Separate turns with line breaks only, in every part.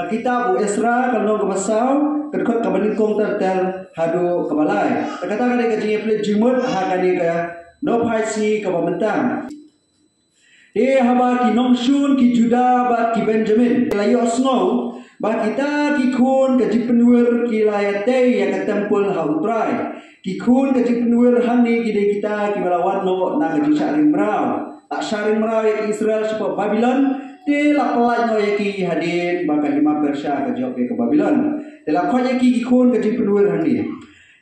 Kitab Esra kalau kebasau kedkot kabaningkong tertel hadu kebalai. Kata kali kajing play jimut hakani ka no paisi kabantang. Haba ki Nongshun ki Juda ba ki Benjamin. Layo snow ba kita ki kun kaji penwer ki layate ya ka tempel hautrai. Ki kun kaji penwer hani ki kita ki balawan no na kaji syaring merau. Tak syaring merau ya ki Israel supaya Babylon. Dia lapalai no yaki hadin baka hima Persia ke jawab ke Babylon. Dia lapal yaki kikun ke jipenwer hani.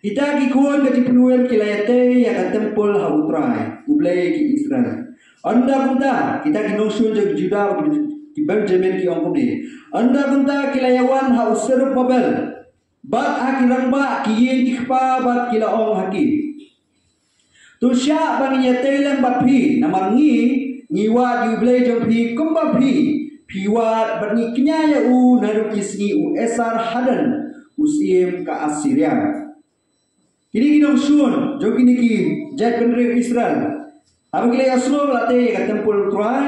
Kita kikun ke jipenwer kilayate ya ke tempel hautrai. Ublay ki Israel. Anda kunta kita kinongsun je Juda ki Benjamin ki ongkom ni. Anda kunta kilayawan hausir Babel. Bat akirang ba kiyin kikpa bat kilaong haki. Tusya banginya telan bapi namangi ngiwa diublay jampi kumbapi piwat berni kenyaya narukisni esar hadan usim ka Assyria. Kini kinong sun jo kini ki jat penri Israel. Apa kila aslo late ka tempul Troy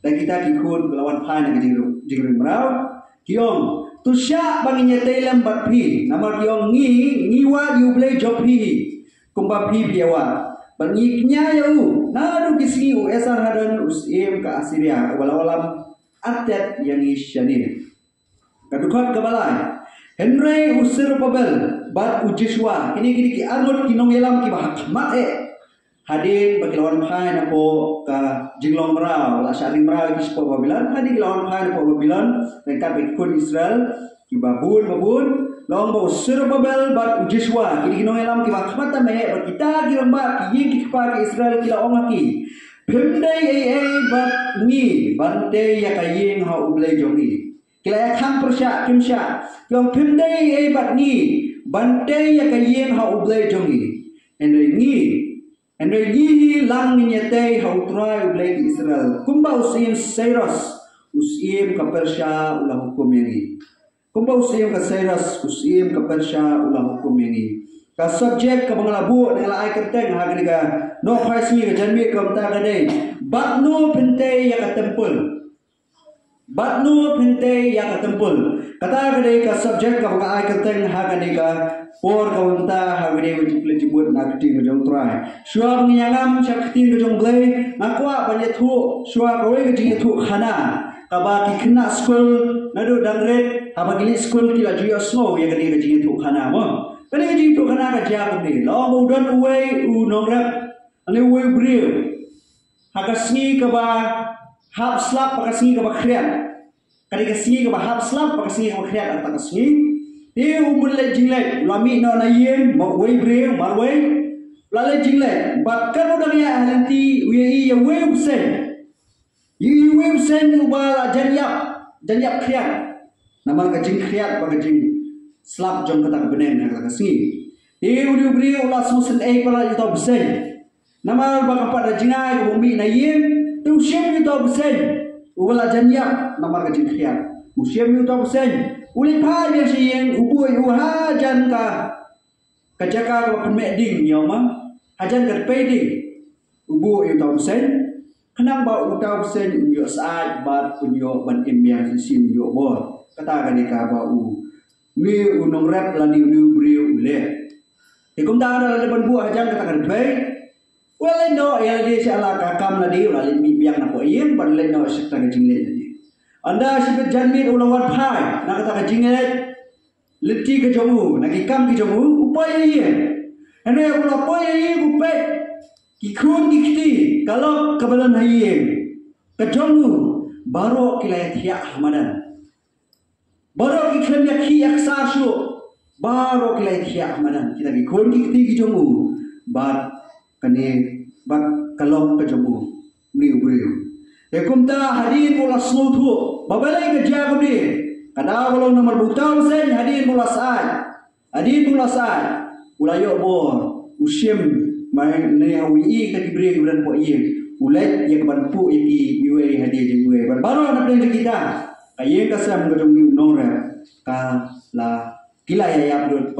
dan kita kikun lawan pan ke jingring merau kiong tusya banginya telam bapi nama kiong ngiwa diublay jampi kumbapi piwat Bangiknya yau, nadu kisni esar hadan usim ke Assyria, walau-walam atet yang isyani. Kadukot kebalai, Henry usir Babel, bat ujiswa, kini ki arut kinong yelam ki bahak mae. Hadin bagi lawan pai napo ka jinglong merau, la syaring merau ki sepo Babylon, hadin lawan pai napo Babylon, dan kabik kun Israel, ki babun. Long bau Babel bat ujiswa kini kinong elam ki bakmata me bat kita ki lomba ki ying ki pa Israel kila ongaki pemdai bat ni bante ya kaying ha ublay jongi kila ya kham persya kimsya yang pemdai bat ni bante ya kaying ha ublay jongi endai lang ni nyate ha utrai ublay ki Israel kumba usim Cyrus usim ka Persya ulah hukum ini. Kumba usim ka Cyrus, usim ka Persya ulah hukum ini. Ka subjek ka mga labu ng laay kerteng hagani ka no Christmi ka janmi ka mta kadai. Batno pinte ya ka tempel. Batno pinte ya ka tempel. Kata kadai ka subjek ka mga laay kerteng hagani ka por ka mta hagani wajib jibut na kiti ka jong try. Syua ngiyangam siya kiti ka jong blay ngakwa banyak tu syua kawai ka jing tu khana. Kabaki kena school nado dangret habagili school kila juya snow ya kani gaji tu khana mo kani gaji tu khana ka ja ko ni lo mo don uwe u nongrap ani uwe brio hagasni ka ba hap slap hagasni ka ba khriat kani gasni ka ba hap slap hagasni ka ba khriat ta gasni e u mulle jingle lami no na yen mo uwe brio marwe lale jingle bat kan udang ya nanti uwe ya uwe usen Iwem sen ubala janyap kriat. Nama kajing kriat kajing slap jom kata benen kata kasih. Iu beri ulas musen pala itu besen. Nama bakapat jingai bumi na yem tu siem itu besen. Ubala janyap nama kajing kriat. Usiem itu besen. Uli pa dia siyeng ubui uhajan ka kajaka ka pemeding nyoma. Hajan ka peding. Ubu itu besen. Kenang ba utaw sen unyo saat bat unyo ban imbiang sin yo bor kata kan ka ba ni unong rap la ni brio ule ikum ta la ban buah jang kata kan bay well no ya di sala ka kam la di la mi biang na ko yem ban le no sekta ka jingle ni anda sibet janmi ulawan phai na kata ka jingle liti ka jomu na ki kam ki jomu upaya ye ene upaya ye upay Ikun dikti kalau kebalan hayem kejongu baru kilayat hiak hamadan baru iklan yakhi yaksasu baru kilayat hiak hamadan kita ikun dikti kejongu bat kane bat kalau kejongu ni ubri ekumta hadin mula snutu babalai kejagu ni kada walau nomor butau sen hadin mula saat ulayo bor usim main ni hawi ka diberi bulan po iya ulat ya kaban pu iki iwe hadiah jengwe baru nak dan kita kaye kasam gadong ni nora ka la kila ya ya dot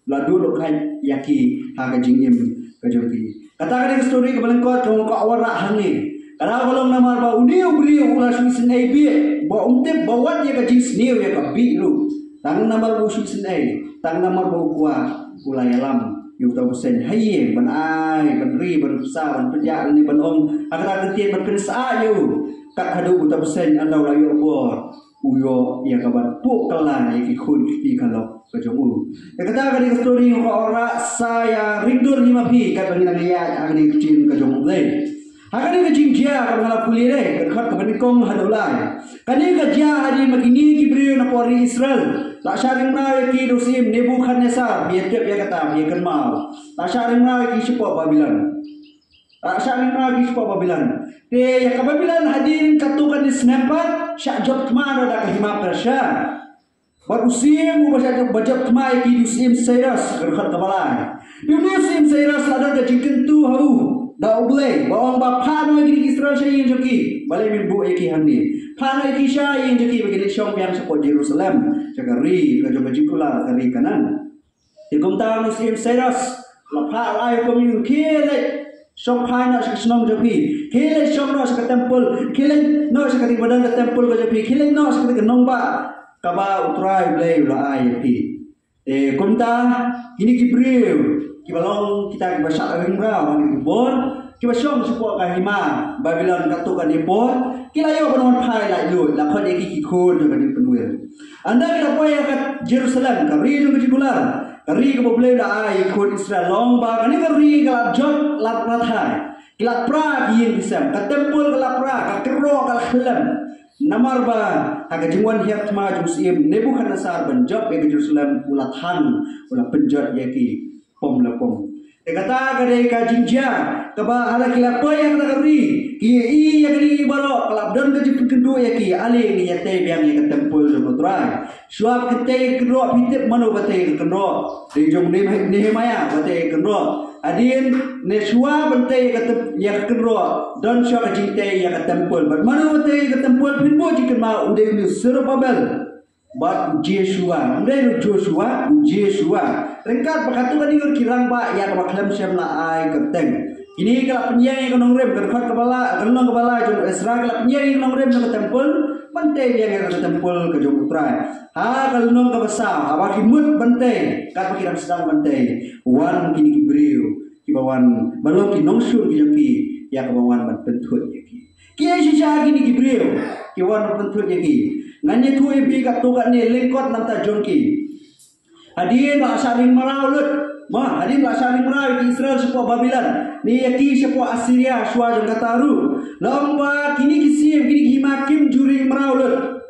ladu kan yaki ha ka jingim ka jogi kata ka story ka balang ko to ka awara hangni Kalau kolong namar ba uniu brio ulah suisin ai bi ba umte bawat ya ka jis niu ya ka bi lu tang namar bu suisin ai tang namar bu kuah ulah yalam yu tau sen haye ban ai ban ri ban sa ban peja ni ban om agar ketien ban pensa yu kat hadu tau sen andau la yu bor uyo ya ka ban pu kalan ya ki khun ki kalau kejomu ya kata ka story ko ora saya rindur ni mapi kat bangin ya agni kecil kejomu le Hakani ka jingja ka ngala pulire ka khat ka banikong hadulai. Kani ka jia hari makini kibrio na pori Israel. La sharing na ki dosim Nebukadnezar bietep ya kata bi kan mau. La sharing na ki sipo Babylon. La sharing na ki sipo Babylon. Te ya ka Babylon hadin katukan di snapper syak job tmano da ka hima Persia. Barusim ubasya bajab tmai ki dosim Cyrus ka khat ka balai. Dosim Cyrus la da jingkentu hau. Dah boleh, bawang bapa no lagi Israel saya yang joki, balik minggu eki hani. Pana eki saya yang joki bagi syong yang sepot Jerusalem, cakari kerja bajikulah kari kanan. Ikum tahu Muslim Cyrus, lapa lai komun kile syong pana senong joki, kile syong no sekat temple, kile no sekat badan ke temple joki, kile no sekat kenong ba, kaba utrai boleh ulah ayati. Kumta ini Gibril. Kibalong kita bahasa ringrau ni bon kiba syong support ka hima Babylon katukan ni bon kilayo kanon pai lai lu la khon eki ki khon ka ni penuel anda kita poya ka Jerusalem ka ri ju kular ka ri ka boleh la ai khon Israel long ba ka ni ka ri ka jot lat rathai kila pra yin bisam ka temple ka pra ka kro ka khalam namar ba aga jingwan hiat ma Muslim Nebukadnezar banjab ke Jerusalem ulathan ula penjat yaki pom la pom. Kata kadai ka jinja kaba ala kila pa yang nak ri ki i yang ni baro kelab dan ke kedua ya ki ale ni yate biang yang tempul do mutrai. Suap kete kedua pitip mano bate kedua. Di jong ni maya bate kedua. Adin ne suap bate kata yang kedua dan suap jinte yang tempul. Mano bate ke tempul pinbo jikma ude ni Serubabel. Bat Joshua, amdai Joshua, Ringkat pakatukan ini kirang ba ya kamaklam siam la ai keteng. Ini kalau penyai kanong rem kerkat kepala, kanong kepala jom Esra kalau penyai kanong rem ke tempel, bantai yang ke tempel ke jom putra. Ha kalau nong ke besar, awak kimut bantai, kat pakirang sedang bantai. Wan kini Gibril, kibawan balok kinong sun ki ya kabawan bentut yaki. Kia sisa kini Gibril, kibawan bentut yaki. Nanya tu ibi kat tu kat ni lengkot nanta jonki. Hadir nak saling merawat, hadir nak saling merawat Israel sepuak Babylon. Ni yaki sepuak Assyria suar jeng kataru. Lomba kini kisim kini himakim juri merawat.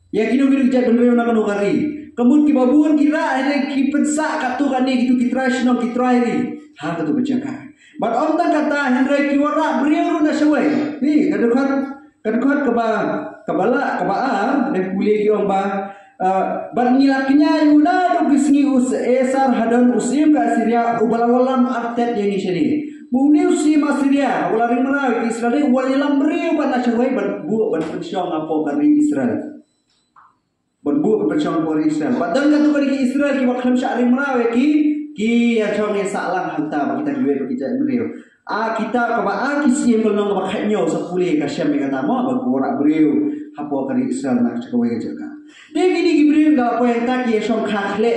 Ya kini kini jat bendera nak nukari. Kemudian kibabun kira ada kipensak kat tu kat ni gitu kitra sino kitra ini. Ha katu berjaga. Bat om tak kata Hendra kiwara beriau na sewai. Ni kadang kebala dan boleh kiong ba ban ngilaknya yuna do bisngi esar hadan usim ka Syria ubalawalam artet yang isini muni usim Syria ularing mara Israel walilam beriu ban nasawai ban bu ban pensyong apo kari Israel ban bu pensyong kari Israel badan katu kari Israel ki waklam syari mara ki ya chong salang hanta kita duwe kita beriu kita kaba kisim kolong kaba khanyo sa puli ka syam kata mo bagora beriu hapo kari Israel nak cakawai jaga. Dia gini Gibril dah apa yang tak dia syong kakle.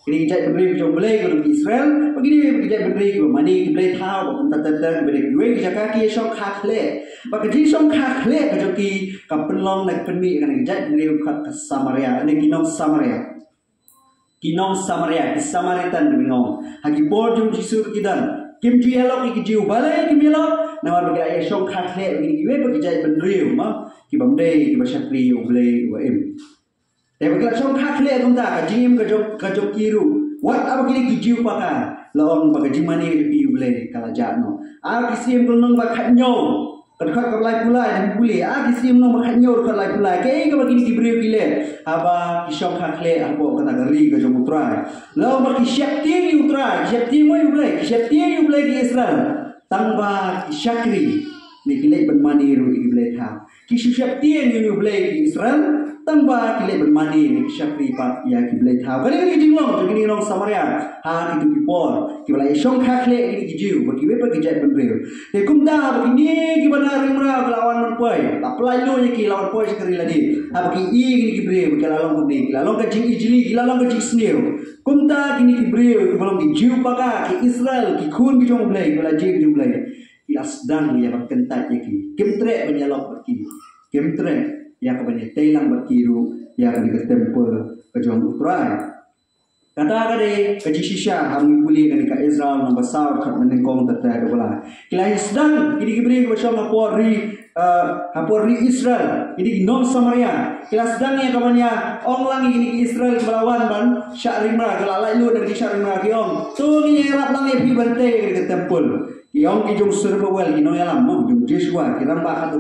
Gini kita beriu jom boleh kalau Israel, begini kita beriu mani Gibril tahu tata beriu dua kita kaki syong kakle. Bagi dia syong kakle kajoki kapenlong nak penmi kan kita beriu kat Samaria, ini kinong Samaria. Kinong Samaria, di Samaritan binong. Hagi bordum jisur kidan. Kim juelok iki jiu balai kim elok nawar bagi ayah syong kakle begini giwe bagi jai bendriu ma kibamdei kibasakri oblei wa im. Tapi kalau syong kakle tunta kajim kajok kiru wat apa kini kijiu paka lawan bagi jimani ki oblei kala jano. Kisim kulnong bakhanyo kadkhat kablai pulai dan puli kisim nong bakhanyo kalai pulai ke ka bagi gibril kile aba syong kakle abo kata gari kajok utrai. Lawan bagi syakti utrai syakti mo oblei syakti oblei ki Israel tangba syakri ni kilek bermani ru iblay tha ki syap tien ni iblay Israel tambah kilek bermani ni syakri pa ya iblay tha kali ni jinglong jadi long Samaria ha ki tu por ki balai shong kha khle ni ki jiu bagi we bagi jat benreu te kumda bagi ni ki benar imra lawan man poi tak pelai lo ki lawan poi sekali lagi ha bagi i ni ki breu ki lalong ni lalong ka jing ijli ki lalong ka jing sneu kumda ki ni ki breu ki balong ki jiu paga ki Israel ki khun ki jong blai ki la jing jong blai ki asdang ya berkentat ya ki kemtre menyalok berki kemtre ya kebanyakan telang berkiru ya ke temple ke jong utrai kata kade ke shisha kami puli ke Israel nombor besar kat menengkong tertai dola kilai sedang ini diberi bersama Polri Israel ini non Samaria kilai sedang yang kawannya ong langi ini Israel melawan ban Syakrimra kelalai lu dari Syakrimra kiong tu ni rap langi pi bante ke temple kiong ki jong serba wel ki no yalam mo jong Joshua kiramba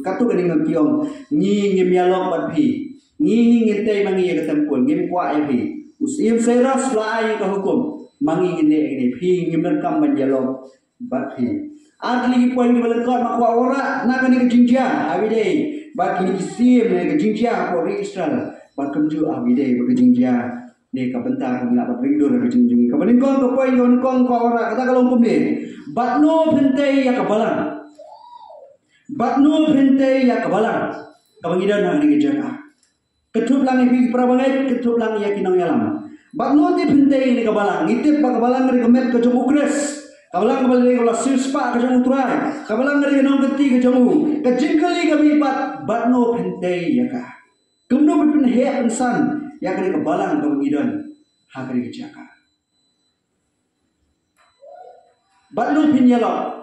katu dengan kiong ni ngemialok bat pi ni ngente mangi ke tempul ngem kwa ai pi usim seras lai ka hukum mangi ngene pi ngem kam banjalok bat pi adli poin ni balekot makwa ora na kani ke jinja avide bat ni kisim ne ke jinja ko Israel bat kemju avide ke jinja ne ka bentar ngila bat rindur ke jinjing ka bening kong ko poin kong ko ora kata kalau hukum ni bat no pente ya ka balang Batnu pente ya kabalang kabangidan hang ni jaka ketup lang ipi prabangai ketup lang ya kinang yalam batnu ti pente ni kabalang ngitip pa kabalang ngari kemet ke jong ukres kabalang kabali ko la sispa ke jong utrai kabalang ngari nong keti ke jong ke jingkali kami pat batnu pente ya ka kemno pin he pensan ya kali kabalang kabangidan hang ni jaka batnu pin yalo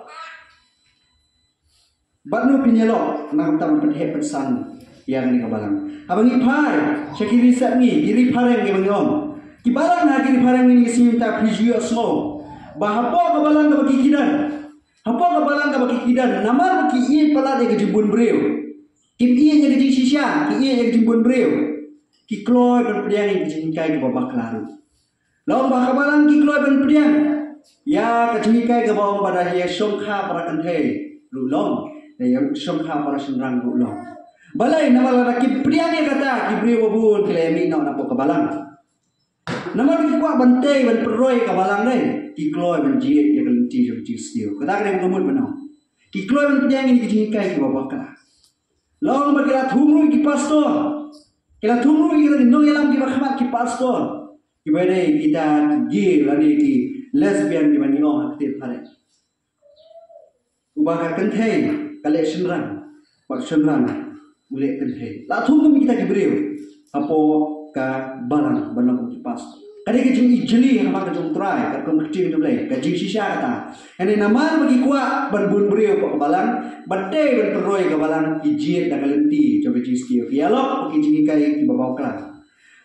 Batnu pinyelok nak tam penhe pesan yang ni kabalang. Abang ipar syakiri sat ni diri pareng ke bangom. Ki balang ha kiri pareng ni simta pijio smo. Bahapo kabalang ka bagi kidan. Hapo kabalang ka bagi kidan. Namar ki i pala de jimbun breu. Ki i nya di sisya, ki i nya jimbun breu. Ki kloy ben priang ni jingkai ke babak laru. Lawan bah kabalang ki kloy ben priang. Ya ka jingkai ke bawang pada ye songkha para kanthe. Lulong yang songkha para senrang ulong balai nama laki priani kata kibri wabun klemi nak napo kabalang nama ki kwa bante ban peroi kabalang dai ki kloy ban jiet ya kelenti jo jistiu kata kene ngamut bano ki kloy ban priang ni kijingkai ki babaka long bakila thumru ki pastor kila thumru ki no yalam ki bakhmat ki pastor ki bade kita gi lani ki lesbian ki bani oh aktif hare ubah kenthe kale senrang pak senrang boleh kenthe la thum kita gibreu apo ka balang banang kipas kade ke jing ijli ha ka jong trai ka kom kecing tu blai ka jing sisha kata ene naman bagi kuat berbun breu pak balang bate ben peroi ka balang ijiet da kalenti coba jiski fialok ki jing kai ki babaw kala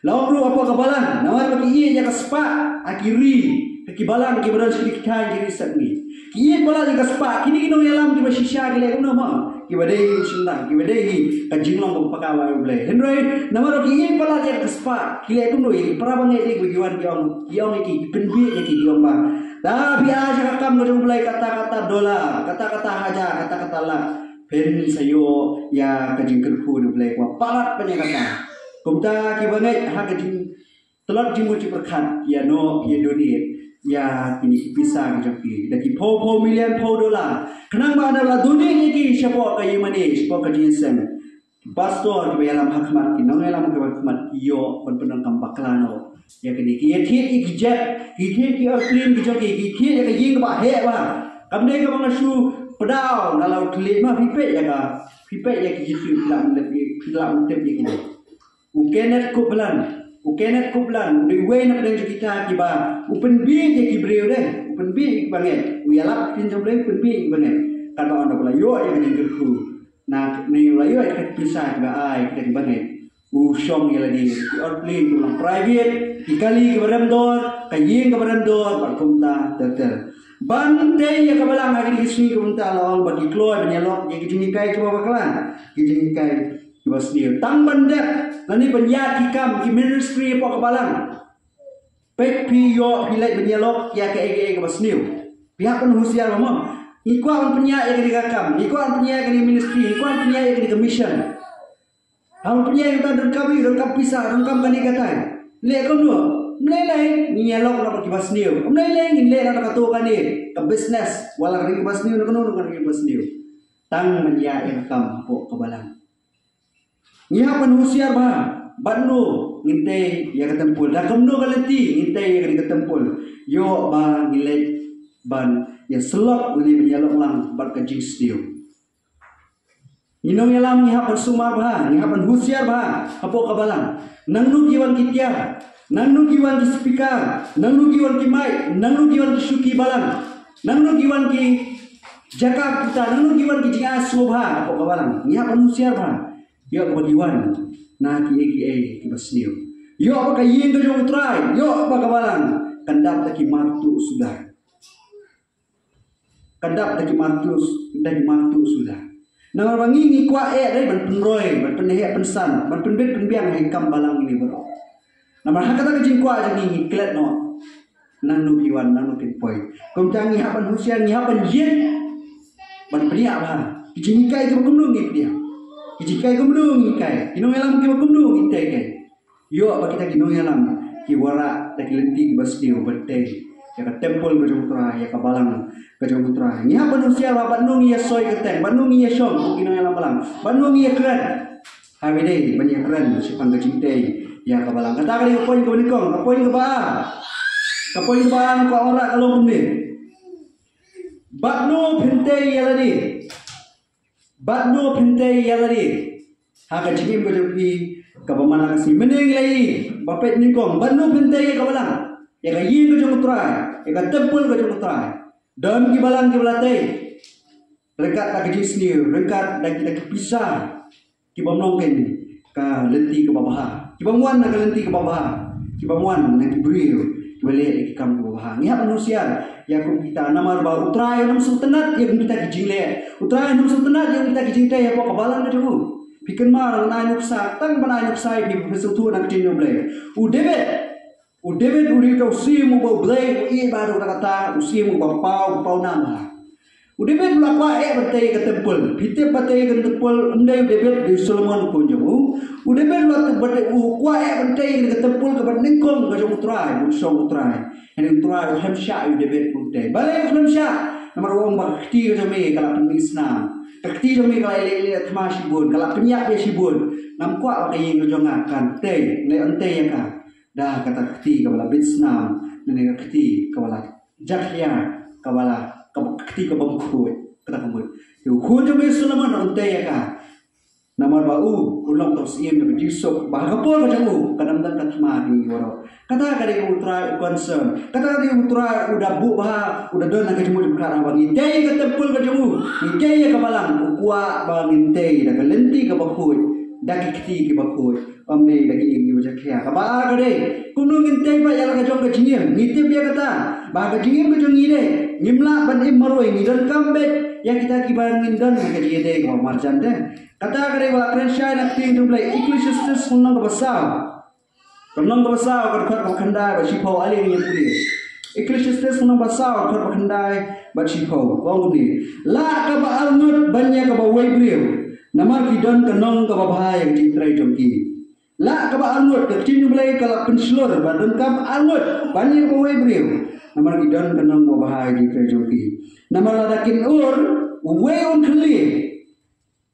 law bro apa ka balang naman bagi ie ya ka spa akiri ki balang ki beran sikit kai jiri satni kiye bola di kaspa kini kinong yalam di basisya gile kuno ma kibadei sindang kibadei kajinglong ko pakawa ble henry namaro kiye bola di kaspa kile kuno i parabangai di bagiwan kiong iki penbi iki kiong ba tapi aja kakam ngajong ble kata-kata dola kata-kata haja kata-kata la pen sayo ya kajing kerfu ble kwa palat penyakata kumta kibangai ha kajing telot jimuci perkat ya no ya donate ya kini pisang jaki daki po million $4 kenang ba adalah dunia ni ki siapa kaya mani siapa kaya sen pastor di dalam hakmat ki nang dalam hakmat yo penpenang kambaklano ya kini ki thit ki jet ki thit ki airplane ki jaki ki thit ya ying ba he ba kamne ka bang su pedau dalau klip ma pipe ya ki jisu lam lebih film tip ya kini ukenet ko belan ukenet kublan di way na pedang kita kiba upen bi je kibreu deh upen bi banget uyalap tin joble upen bi banget kata anda pula yo ya kan gerku na ni la yo ya kisah kiba ai kita banget usong ya lagi airplane pulang private dikali ke baram dor kaying ke baram dor parkumta tetel bande ya kabalang hari kisui kumta lawan bagi kloy benyalok ya kijinikai coba bakalan kijinikai bos dia tang bandak nani penyat hikam ki ministry apa kabalang pek pi yo hilai benyalok ya ke bos new pihak kan husiar mama Ikuan punya yang dikakam, ikuan punya yang ministry, ikuan punya yang mission. Ang punya yang tak kami, rengkap pisah, rengkap kani katai. Le kau dua, melelai ni elok nak pergi bas new, melelai ni le nak katu kani ke business, walau kani bas new nak kanu kani bas new. Tang media yang kam pok kebalang. Ni apa nusiar bah, banu nginte yang ketempul, dah kamno kalenti nginte yang ketempul. Yo bah nilai ban yang selok ni menyalok lang berkajing stiu. Inong yalam ni hapan sumar bah, ni hapan husiar bah, apa kabalang. Nang nu giwan kitya, nang nu giwan ki speaker, nang nu giwan ki mic, nang nu giwan ki suki balang, nang nu giwan ki jaka kita, nang nu giwan ki jinga subha, apa kabalang. Ni hapan husiar bah. Yo apa giwan na ki ki basniu. Yo apa kayin ka jong try, yo apa kabalang. Kandap taki martu sudah. Kadap dari mantu sudah. Nama bangi ni kuat dari ban penroy, ban penehek pensan, ban penbet penbiang hengkam balang ini bro. Nama hak kata kecing kuat jadi ni klet no. Nanu kiwan nanu pinpoy. Komcang ni hapan husian ni hapan yen. Ban peniak bah. Kecing ikai ke kumdung ni dia. Kecing ikai kumdung ikai. Kinong elam ke kumdung ikai kai. Yo apa kita kinong elam ki wara tak lenti basdio berte. Ya ka tempel ke jongtra, ya ka balang ke jongtra. Ni apa manusia ba Bandung ya soy keteng, Bandung ya syong kino yang balang. Bandung ya keren. Hari ni banyak keren si pang kecinte ya ka balang. Kata kali poin ke nikong, ka poin ke ba. Ka poin ke ba ko ora kalau kumni. Batno phinte ya ladi. Batno phinte ya ladi. Ha ka chim ke jongpi ka pamana kasi mening lai. Bapet nikong, Batno phinte ya ka balang. Ya ka yin ke jongtra. Ikan tempul ke jumlah dan kibalang kibalate rekat tak kejisni rekat dan kita pisah kibam nongken ka lenti ke babaha kibamwan nak lenti ke babaha kibamwan nak kibriu kibale ikam ke babaha ni apa manusia ya kum kita namar ba utrai nam sultanat yang kita kijingle utrai nam sultanat yang kita kijinte ya apa kabalang ke jemu bikin mar na nyuksa tang bana nyuksa di pesutu nak kijingle David uri kau simu bau blay i baru kata usimu bau pau nama. David lakwa bertai ke tempel, pite bertai ke tempel undai David di Solomon kunjung. David lakwa bertai bertai ke tempel ke berningkong ke jong utrai, busong utrai. Ini utrai Hamsha David bertai. Balai Hamsha nomor orang bakti ke jami kalau penisna. Bakti jami kalau ele tmasibun, kalau penyak dia sibun. Nam kuat pakai yang jongakan teh, le ante yang ka. Dah kata keti kepala Vietnam, nene keti kepala Jakhya, kepala keti kepala Bangkut, kata kamu. Yo kunjung Solomon ontai ka. Namar bau ulang terus iam dengan Yusuf bahkan pun macam kadang kadang mati waro. Kata kali ultra concern, kata kali ultra udah bu bah udah don nak jemu perkara bang intei ke tempul ke jemu, intei ke balang kuat bang intei dah lenti ke bakut, dah kiti ke bakut, ambil lagi ini macam kaya. Kabar kade, kunung intei pak jalan ke jom ke jingir, ngitip dia kata, bah ke jingir ke jom ngide, ngimla ban maroi ngidan kambet yang kita kibaran ngidan ke dia deh kau marjan deh. Kata kali wala krensyai nak ting tu belai Ecclesiastes menang ke besar kerkat berkendai bersipau alih yang pulih. Ecclesiastes menang besar kerkat berkendai bersipau. Kau ni la ka ba alnut banyak ka ba wei beliau. Namar kidon kenong ka ba bahaya yang cintrai jongki. La ka ba alnut ke tin belai kala penslur badan kam alnut banyak ka wei beliau. Namar kidon kenong ka bahaya yang cintrai jongki. Namar ladakin wei on keli.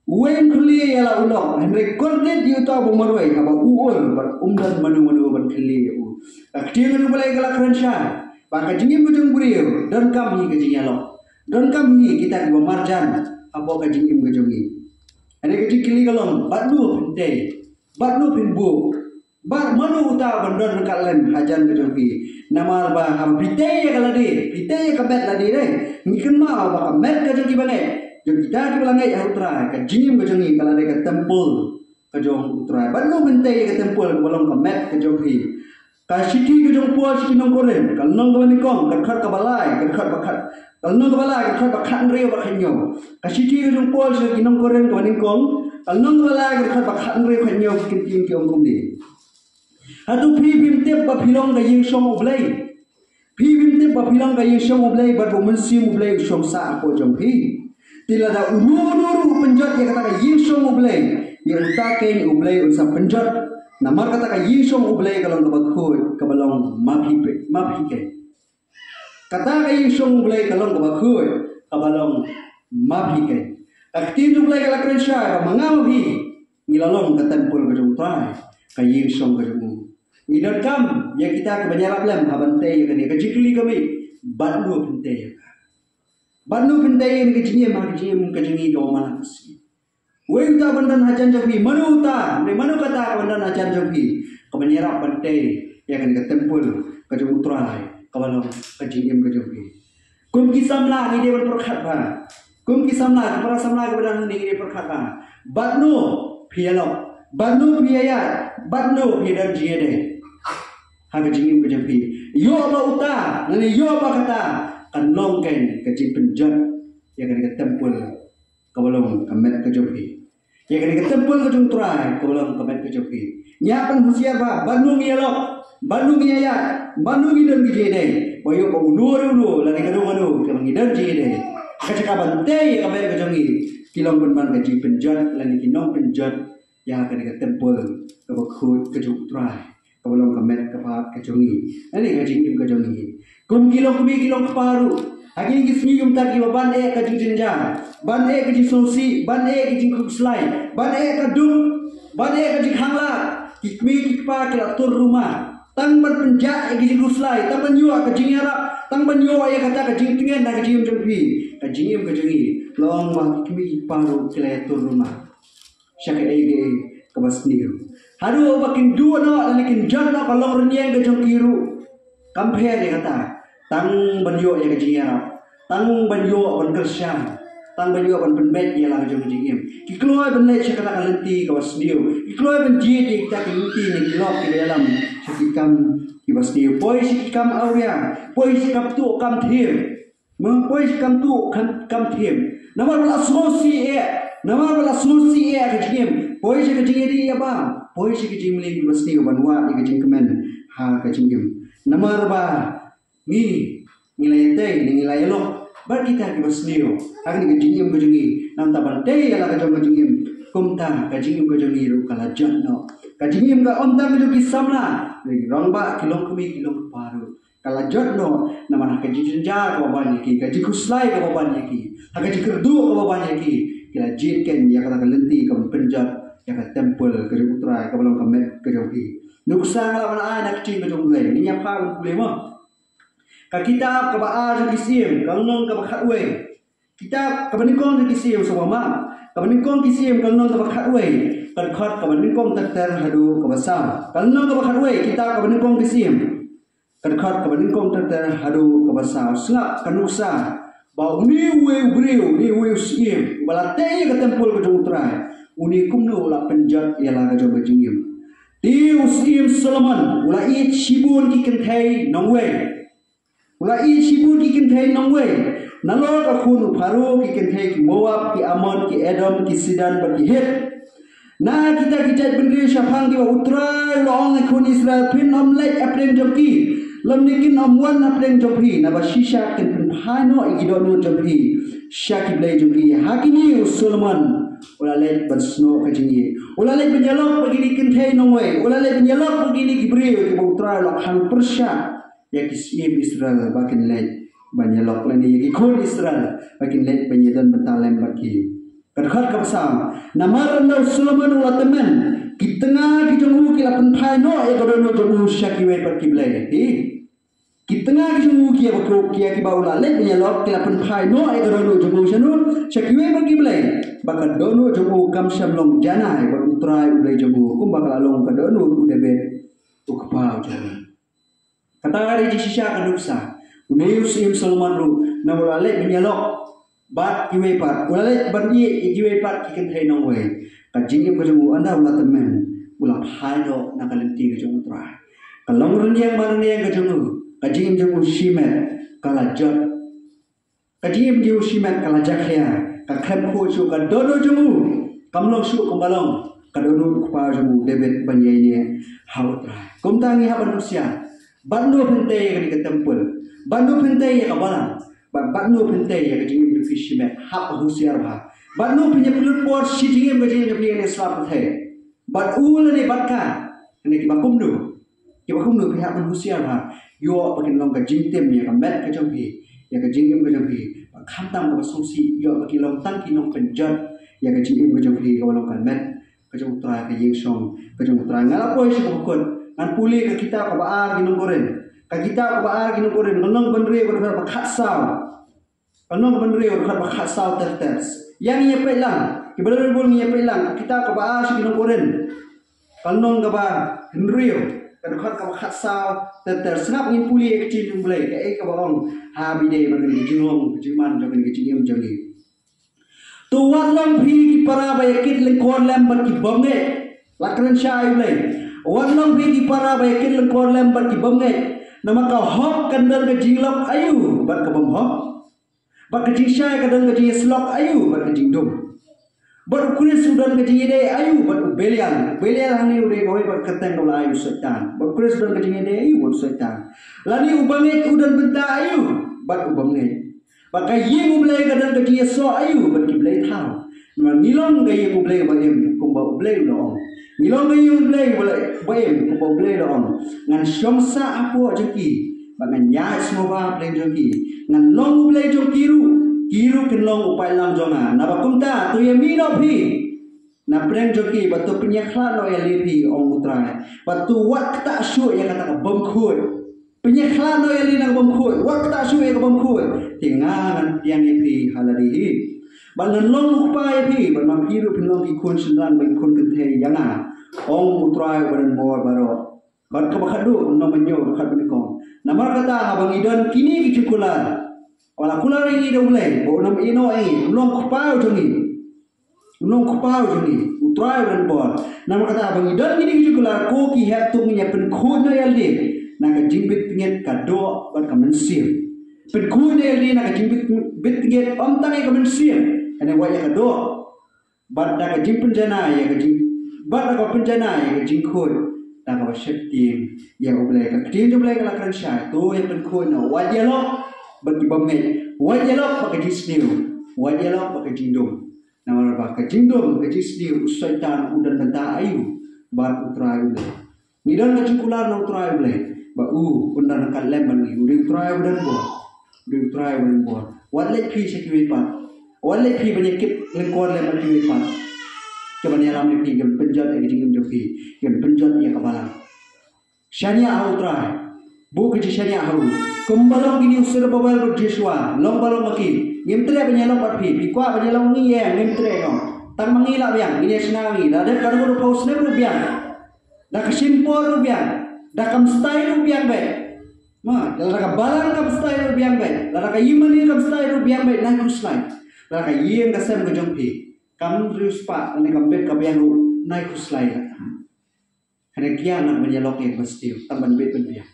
Wen keli ala ulok, Henry recorded you tahu bumarway, apa uol, berumdan manu ban keli. Aktif tu boleh galak keransya, pakai jingim kujung beriu, dan kami kejingnya lok, dan kami kita dua marjan, apa kejingim kujungi. Ada kejing keli kalong, batlu pinbu, bat manu utah bandon kalen hajan kejungi. Nama bah pitay kalau di, pitay kabet ladi deh, mungkin mau bah met kejungi banget. Jadi kita di belakang ya utara, kejim kejongi kalau ada ke tempul kejong utara. Baru bentai ke tempul belum ke mat kejongi. Kasiti kejong puas siti nongkoren. Kalau nong ke nikong, kerkat ke balai, kerkat bakat. Kalau nong ke balai, kerkat bakat nreo bakhanyo. Kasiti kejong puas siti nongkoren ke nikong. Kalau nong ke balai, kerkat bakat nreo bakhanyo kinting ke ongkum di. Hatu pri bim tep ba pilong ke ying som oblay. phi binte ba philang ga yeshong oblei ba mensi oblei shong sa ko jong phi tilada uru penjat ya kata ka yeshong oblei ya uta ken oblei unsa penjat namar kata ka yeshong oblei kalong ba khoi kabalong maphi ke kata ka yeshong oblei kalong ba khoi kabalong maphi ke akti oblei kala kresha ba mangam bhi ngilalong ka tempul ka jong trai ka yeshong ka jong Idar kam ya kita kebanyaran lam habante ya kani kajikli kami bandu pinte ya bandu pinte ya ni kajini ma kajini do mana kasi we uta bandan hajan jogi manu uta ne manu kata bandan hajan jogi kebanyaran pante ya kani ketempul kajung utrai kabalong kajini kajogi kum kisamla ni dia berperkhat ba kum kisamla para samla kebadan ni dia perkhat ba bandu pialok bandu piaya bandu piadan jiade haga jingim ke jampi yo ba uta nani yo ba kata kan longken ke jing penjat ya kan ke tempul kabalong kamet ke jampi ya kan ke tempul ke jung trai kabalong kamet ke jampi nya pan husiar ba bandung yelok bandung ya bandung idan ke jede boyo ba ulu lagi kadu ke mangidan jede ka cakaban te ya kamet ke jampi kilong ban ke jing penjat lani kinong penjat ya kan ke tempul ke khut ke jung trai kabalong kamet kapat kajongi ani kajing kajongi kum kilong paru agi gisni yum tagi ban e kajing jenja ban e kajing sosi ban e kajing kukslai ban e kadum ban e kajing hangla kikmi kikpa kila tur rumah tang ban penja e kajing kuslai tang ban yuwa kajing arab tang ban yuwa ya kata kajing tingen na kajing jompi kajing kajongi long ma kikmi paru kila tur rumah syaka ege kabasniu haru bakin dua no lekin janna kalong renyeng ke jong kiru compare dia kata tang banyo ya ke jinga tang banyo ban kersyam tang banyo ban penbet ya la jong jingim ki kloy ban le syaka kalenti kabasniu ki kloy ban ji kita kinti ni kilok di dalam syakikam kibasniu poi syakikam auria poi syakam tu kam thim poi syakam tu kam thim namar bala sosi ke jingim poi syaka jingedi ya bang poi syaka jingli kibasniu banwa ni ke jing kemen ha ke jingim namar ba ni nilai teh nilai lo bar kita kibasniu agni ke jingim ke jingi nam taban teh ya la ke jingim kumta ke jingim ke jingi ru kala janno ke jingim ke omta ke jogi samla ni rongba kilong kumi kilong paru kala janno namar ke jinja ko ban ki ke jikuslai ko ban ki ha ke jikerdu ko ban ki kila jitken ya kala lenti ke penjat ya ka tempul ke utrai ke balong kamet ke jogi nuksa ngala bana anak cing ke jong le ni nya pa ku le mo ka kitab ka ba a kisim kalong ka bakhatwe kitab ka banikong kisim so ma ka banikong kisim kalong ka bakhatwe kan khat ka banikong takter hadu ka basam kalong ka bakhatwe kitab ka banikong kisim kan khat ka banikong takter hadu ka basam sla kanuksa ba ni we sim balate ka tempul ke jong utrai uni kumno la penjat ya la ga jong jingim di usim Solomon ula i shibun ki kenthai nongwe ula i shibun ki kenthai nongwe nalo ka khun pharu ki kenthai ki moab ki amon ki edom ki sidan ba ki het na kita bendri syafang ki utrai long khun Israel pin om lek apreng jomki lam nikin om wan apreng jompi na ba shisha ken pin phano igidonu jompi syakib lay jompi hakini Solomon ula lek bansno kajingi ula lek penyalok begini kenthai nongwe ula lek penyalok begini kibriu ki putra lakhan persya ya kisim Israel bakin lek banyalok lani ki khul Israel bakin lek penyedan bentalem bagi kadkhat kapsam namar no Solomon ula temen ki tengah ki jongmu ki lapan phano ya kodono jongmu syakiwe perkiblai ki tengah ki jongmu ki abako ki baula lek penyalok ki lapan phano ya kodono jongmu syanu syakiwe perkiblai bakal dono jomu kam syamlong janai bar utrai ulai jomu kum bakal along ka dono debet ukpau jani kata hari di sisa kaduksa unayus im Solomon ru namulale menyalok bat kiwe pat ulale bandi kiwe pat kiken thai nongwe ka jingim ka jomu anda ula temen ula phaido nakalenti ka jomu utrai kalong renyang marnyang ka jomu ka jingim jomu shimet kala jot ka jingim jomu shimet kala jakhya ka khem kho chu ka dono jumu kamlong shu kumbalong ka dono kupa jumu debet banyai ne hautrai kumtangi ha manusia bandu phente ka tempul Banu pentai ya kabalan. Banu pentai ya kajing im fishimet hap husiar bah. Banu punya pelut por shijing im kajing im punya selap teh. Bat ul ni batka. Ini kibakum du. Kibakum du pihak man husiar bah. Yo pakin long kajing tem ya kamet kajong pi. Ya kajing im kajong pi. Khantam ka sumsi yo pakin long tang kinong penjat. Ya kajing im kajong pi kawalong kamet. Kajong utara ka yeng song. Kajong utara ngalapoy siya kubukun. Ngan puli ka kita ka baar ginong koren. Kita baar ginong koren. Nganong bandri berkat bakat saw. Nganong bandri berkat bakat saw tertes. Yang iya pelang. Kibalan bol iya pelang. Kita ka baar siya ginong koren. Nganong ka ba hendrio. Berkat ka bakat saw tertes. Senap ngin puli ka kecil yung bulay. Ka ka baong habide berkat jinong. Jiman jokin ka jingyam jokin. Tuwat lang pi para bayakit lengkon lembat ki bomne. Lakran siya yung bulay. Warnam bagi para baikil lengkor lembat ki bamngai nama ka hok kandal ke jinglok ayu bat ka bam hok bat ka jingsai kadang ke jingslok ayu bat ka jingdum bat kuris sudan ke jingide ayu bat belial hani ude goi bat kateng kala ayu setan bat kuris sudan ke jingide ayu bat setan lani ubanget udan benta ayu bat ubamngai bat ka yeng ublai kadang ke jingso ayu bat ki blai thau nama nilong ke yeng ublai ba em kumba ublai no Nilong kayong blay bayam ko blay doon ngan syomsa apo jengki bangan ya semua blay jengki ngan long blay jong kiru kenlong upai lam jonga na bakumta to yamino pi na preng jengki batu penyaklan no yalipi ong utra batu wat tak syu ya kata bom khoi penyaklan no yalina bom khoi wat tak syu ya bom khoi tingan yang ipi haladi Bangan long upai pi banam hiru pinong ikun sendan ikun kenthe yana ong utrai badan bor baro bat ka bakadu no menyo bakat benikong namar kata abang idon kini kicukulan wala kular ini do mulai bo nam ino ai long kupau jongi utrai badan bor namar kata abang idon kini kicukulan ko ki hatung nya pen khuna yaldi naga jimbit pinget kado bat ka mensir pen khuna yaldi naga jimbit pinget om tangai ka mensir Ane wajah kado, bat dah kajing penjana ya kajing, bat dah penjana ya kajing khoi, dah kau syaitan ya ublay kajing tu ublay kalau kerja tu yang penkhoi no wajah lo bagi bangit, wajah lo pakai jisniu, wajah lo pakai jindum, nama apa kajing dum kajing sniu syaitan udan benda ayu, bat utrai ublay, nidan kajing kular no utrai ublay, undang nak lemban ni, udah utrai buat, wajah pi sekian pat. Oleh pi penyakit lengkor lembat di depan. Coba ni alam ni pi yang penjat yang jingim joki, yang penjat yang kepala. Syania autrai, bukan syania au. Kembalong ini usir bawal berjeswa, long balong maki. Ngimtre penyelong pat pi kuat penyelong ni ya ngimtre no. Tang mangila biang, ini senangi. Dah kalau dah paus ni biang, dah kesimpor biang, dah kamstai biang baik. Ma, dah kabalang kamstai biang baik, dah kayimani kamstai biang baik naik kuslai. Laka yeng kasem ke jompi kam rius pak ane kambet kabiang naik kuslai karena kian nak menyelok yang mesti taman bet pendiam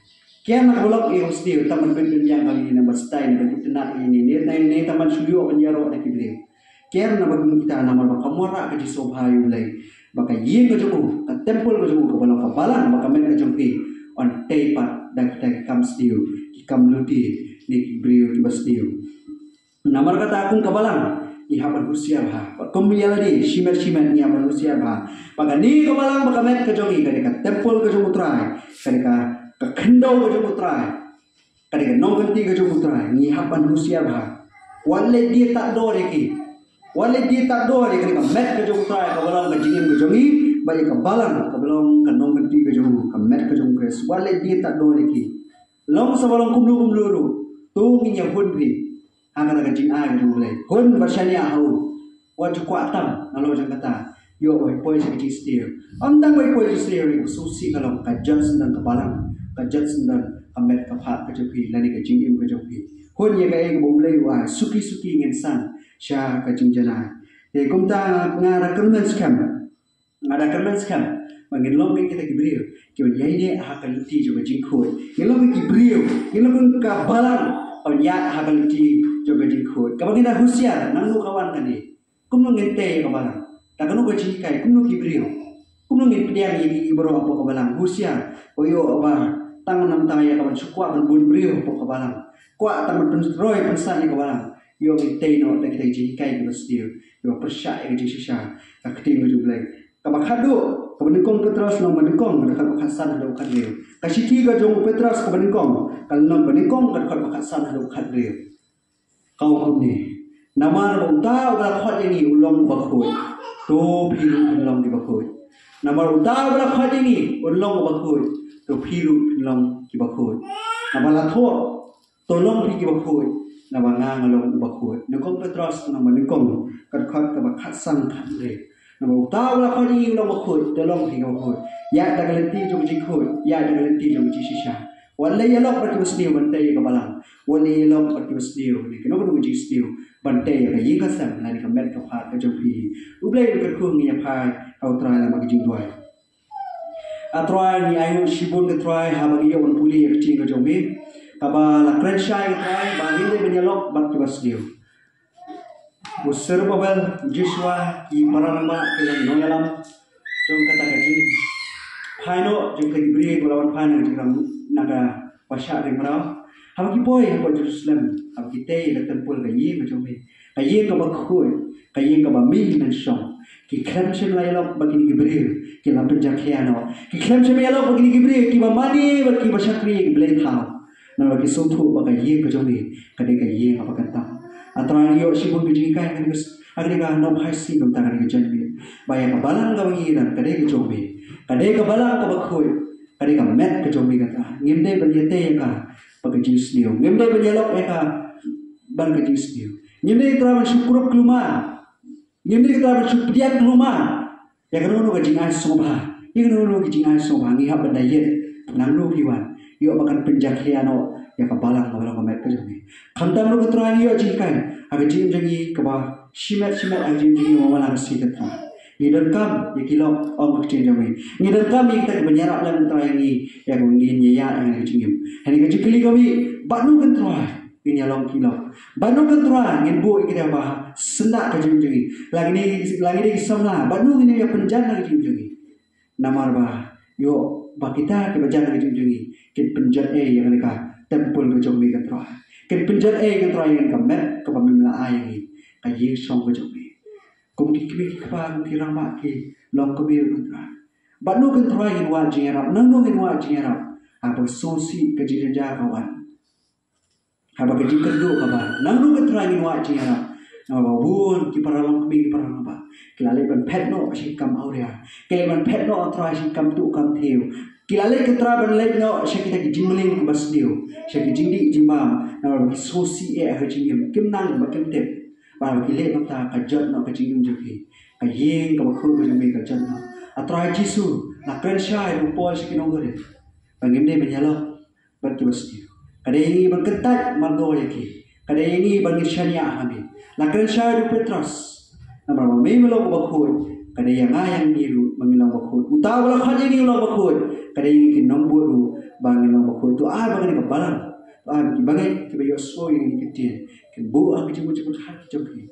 kian nak bolok yang mesti taman bet pendiam kali ini berstain dan tenak ini ni taman suyo penjaro nak kibrim kian nak bagi kita nama kamora ke disobhayu lay baka yeng ke jomu ke tempel ke jomu ke balong kabalan baka men ke jompi on tepat dan kita kam stiu kam ludi ni kibriu di bestiu Namar kata akung kabalang ihapan usia bah. Kembali lagi shimer ni ihapan usia bah. Maka ni kabalang maka met kejongi kadeka tempel kejumutrai, kadeka kekendau kejumutrai, kadeka nongkenti kejumutrai ni ihapan usia bah. Wale dia tak do lagi. Kadeka met kejumutrai kabalang kejingin kejongi banyak kabalang kabalang nongkenti kejongu kamet kejung kres. Wale dia tak do lagi. Long sabalang kumlu tu nginya hunbi. Akan akan jing ai tu boleh. Hun bersyania hau. Wajib kuatam. Kalau macam kata, yo boy sekecil stil. Antang boy stil ni susi kalau kajet sendan kebalang, kajet sendan amet kapak kejopi, lani kejing im kejopi. Hun ye kai boleh wah suki ngensan syah kejing jana. Kumta ngara kermen skam. Mangin lombi kita kibriu. Kian yai dia hakal ti juga jingkoi. Ngelombi kibriu. Ngelombi kabalang. Awak hakal ti juga jingkoi. Kapan kita husiar, nanggu kawan kan ni. Kumno ngente kabalang. Tak kanu kejikai, kumno kibriu. Kumno ngente yang ini baru apa kabalang husiar. Oyo apa tangan nam taya kawan sukwa ban bun brio po kabalang kwa taman roy pensani kabalang yo itay no tak kita ji kai ko stiu yo persya ji shisha ka kting ju blai ka bakhadu ka banikong Petros no banikong ka bakhasan do khadreu ka siti ka jong Petros ka banikong kal no banikong ka bakhasan do khadreu kau kumni namar uta ula khot ini ulong bakhoi to phiru ulong di bakhoi namar uta ula khot ini ulong bakhoi to phiru ulong ki bakhoi namala tho tolong pi ki bakhoi namanga ngalong bakhoi nakong Petros na banikong ka khot ka bakhasan khadreu namar uta ula khot ini ulong bakhoi tolong pi ki bakhoi ya dagalenti jong ji khoi ya dagalenti jong ji shisha wala yalok berki wasniu bantai ka balang wala yalok berki wasniu ni keno keno ji stiu bantai ka yin ka sam na ni ka met ka phat ka jompi ublai ka khung ni phai au trai la ma ji doi a trai ni ayu shibun ka trai ha ba yo on puli ka chi ka jombi ka ba la krenshai trai ba ni le ben yalok berki wasniu usir babal Joshua ki marama ke no yalam jom kata ka ji phai no jom ka bri ko lawan phai na ji ram naga pasha ring marau habaki boy ko Jerusalem habaki te ka temple ka yi ka jome ka yi ka bakhoi ka yi ka ba mi men shong ki khlem chem la yalok bagi ni gibril ki la penja khiano ki khlem chem yalok bagi ni gibril ki ba mani ba ki ba shakri ki blai thao na ba ki so thu ba ka yi ka jome ka de ka yi ka ba ka ta atra yo shibun bi ji kai ka ni agri ka no phai si kam ta ka ni janbi ba ya ka balang ka bagi ran ka de ka jome ka de ka balang ka bakhoi kari ka met ka jomi kata ngimde banyete ka pagajis niyo ngimde banyalok ka ban kajis niyo ngimde tra ban syukur kluma ngimde tra ban syupriat kluma ya kanu ka jingai sobha ya kanu ka jingai sobha ngi hab bandayet nang lu piwan yo makan penjakhiano ya ka balang ka balang met ka jomi khamtam lu tra niyo jinkai aga jim jangi ka ba shimet aga jim jangi mawala si kata Ngidan kam yakilok om kecil jami. Ngidan kam kita bernyarap dalam terangi yang ingin ya yang kecil. Hari kecil kali kami banu kentroi ini along kilok. Banu kentroi ingin bu kita bah sendak kecil jami. Lagi ni samla banu ini ya penjana kecil jami. Namar bah yo bah kita ke penjana kecil jami. Kita penjat yang mereka tempul kecil kentroi. Kita penjat kentroi yang kamet ke pemimla ayang ini kaji song kecil. Kung dikibik ka kung kirama ki long kabir kontra banu kan try in wa jingarap nang in wa jingarap apa sosi ka jinja kawan haba ka jikerdo ka ba nang kan try in wa jingarap na ba bun ki para long kabir para ba kilale ban pet no si kam auria kile ban pet no try si kam tu kam theu kilale ka tra ban le no si kita ki jimling bas dio si ki jindi jimam na ba sosi e ha jingim kim nang ba kim tep Baru kile nota kajat no kajingum joki kayeng ka bakhu ka jame kajat no atrai jisu na krensha ru pol sikino gore bangimde benyalo barki basti kadengi berketat margo yaki kadengi bangishania hami na krensha ru Petros na baru memelo bakhu kadayang ayang niru bangilang bakhu utawala khajengi lo bakhu kadengi kinombo ru bangilang bakhu tu bangani ka balang ki bangai ki bayo so yang kitin kin bu ang ki jemu hat joki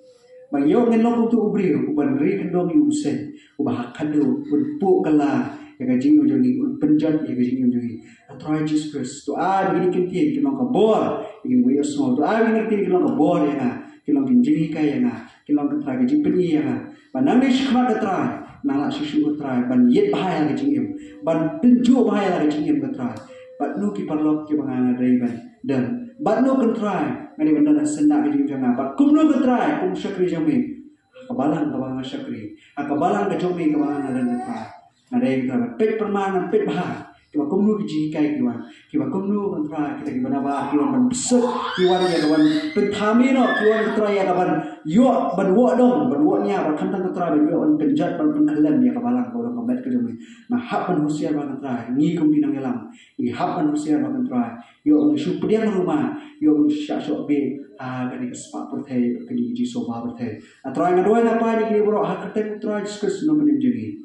bang yo ngen lo tu ubri uban ri kendong yu sen ubah kadu pu kala ya ka jingu jogi penjat ya ka jingu jogi atrai Jesus to bini kitin ki ka bor ki bayo so to bini kitin ki ka bor ya na ki lo jingi ka ya na ki lo ka tra ka jipni ya na banang ni shkha ka tra nala shishu ka tra ban yet bahaya ka jingim ban tenju bahaya ka jingim ka tra bat nu ki parlok ki banga dai ban dan bat no kontrai ngani benda senda ke janga bat kum no kontrai kum syakri jami kabalang kabang syakri akabalang ke jami kabang dan kontrai ngadai kita pet permanan pet bah kiba kum no ki kai kiba kum no kontrai kita ki bana ba kiwan ban besek kiwan ya kawan penthami no kiwan kontrai ya kawan yo ban wo dong ban wo nya ban khantang kontrai ban yo ban penjat ban pengkalan ya kabalang kalau komet ke jami nah hak ban husiar ban kontrai ngi kum pinang elam ngi hak ban husiar ban kontrai yo syuprian rumah yo syasok be gani kespak perthai kini ji soba perthai atrai ngadoi na pa ni ki bro hak ketek utrai diskus no menim jeri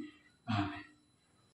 amen